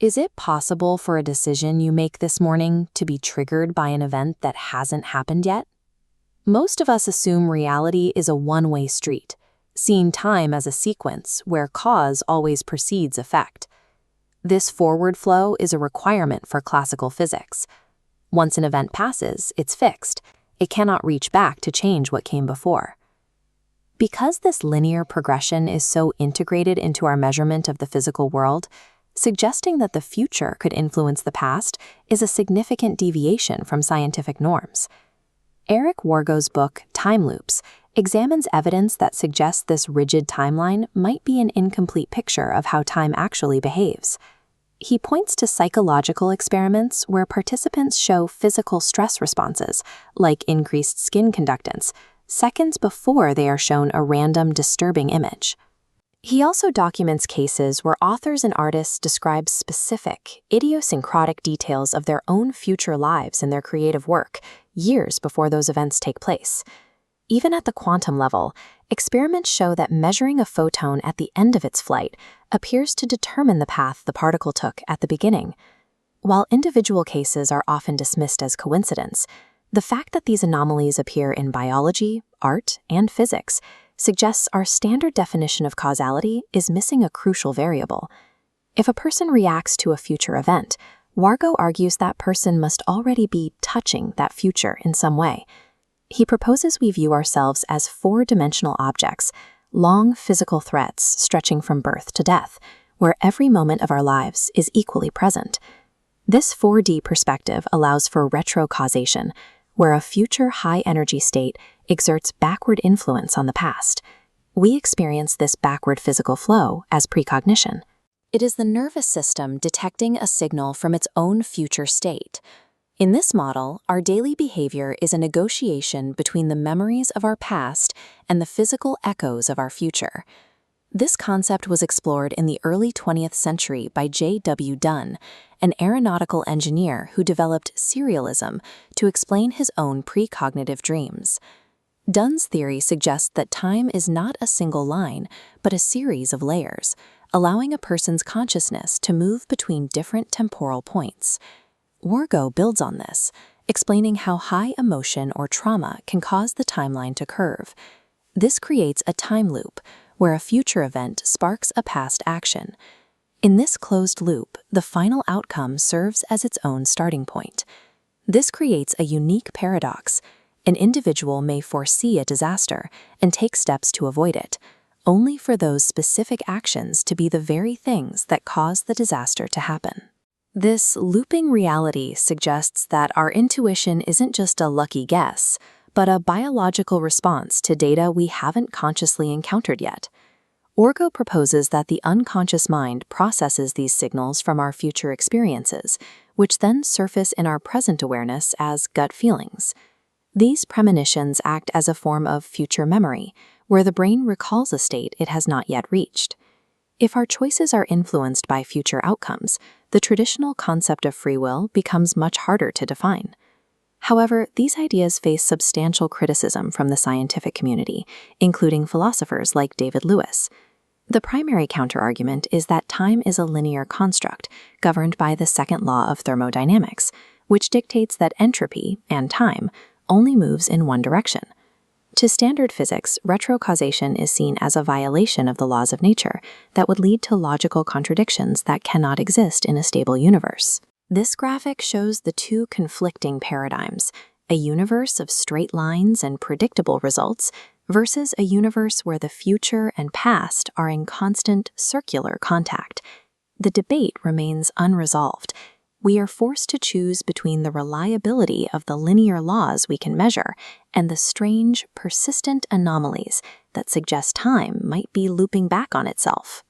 Is it possible for a decision you make this morning to be triggered by an event that hasn't happened yet? Most of us assume reality is a one-way street, seeing time as a sequence where cause always precedes effect. This forward flow is a requirement for classical physics. Once an event passes, it's fixed. It cannot reach back to change what came before. Because this linear progression is so integrated into our measurement of the physical world, suggesting that the future could influence the past is a significant deviation from scientific norms. Eric Wargo's book, Time Loops, examines evidence that suggests this rigid timeline might be an incomplete picture of how time actually behaves. He points to psychological experiments where participants show physical stress responses, like increased skin conductance, seconds before they are shown a random disturbing image. He also documents cases where authors and artists describe specific, idiosyncratic details of their own future lives in their creative work, years before those events take place. Even at the quantum level, experiments show that measuring a photon at the end of its flight appears to determine the path the particle took at the beginning. While individual cases are often dismissed as coincidence, the fact that these anomalies appear in biology, art, and physics suggests our standard definition of causality is missing a crucial variable. If a person reacts to a future event, Wargo argues that person must already be touching that future in some way. He proposes we view ourselves as four-dimensional objects, long physical threads stretching from birth to death, where every moment of our lives is equally present. This 4D perspective allows for retrocausation, where a future high-energy state exerts backward influence on the past. We experience this backward physical flow as precognition. It is the nervous system detecting a signal from its own future state. In this model, our daily behavior is a negotiation between the memories of our past and the physical echoes of our future. This concept was explored in the early 20th century by J.W. Dunn, an aeronautical engineer who developed serialism to explain his own precognitive dreams. Dunn's theory suggests that time is not a single line, but a series of layers, allowing a person's consciousness to move between different temporal points. Wargo builds on this, explaining how high emotion or trauma can cause the timeline to curve. This creates a time loop, where a future event sparks a past action. In this closed loop, the final outcome serves as its own starting point. This creates a unique paradox. An individual may foresee a disaster and take steps to avoid it, only for those specific actions to be the very things that cause the disaster to happen. This looping reality suggests that our intuition isn't just a lucky guess, but a biological response to data we haven't consciously encountered yet. Wargo proposes that the unconscious mind processes these signals from our future experiences, which then surface in our present awareness as gut feelings. These premonitions act as a form of future memory, where the brain recalls a state it has not yet reached. If our choices are influenced by future outcomes, the traditional concept of free will becomes much harder to define. However, these ideas face substantial criticism from the scientific community, including philosophers like David Lewis. The primary counterargument is that time is a linear construct governed by the second law of thermodynamics, which dictates that entropy and time only moves in one direction. To standard physics, retrocausation is seen as a violation of the laws of nature that would lead to logical contradictions that cannot exist in a stable universe. This graphic shows the two conflicting paradigms, a universe of straight lines and predictable results versus a universe where the future and past are in constant circular contact. The debate remains unresolved. We are forced to choose between the reliability of the linear laws we can measure and the strange, persistent anomalies that suggest time might be looping back on itself.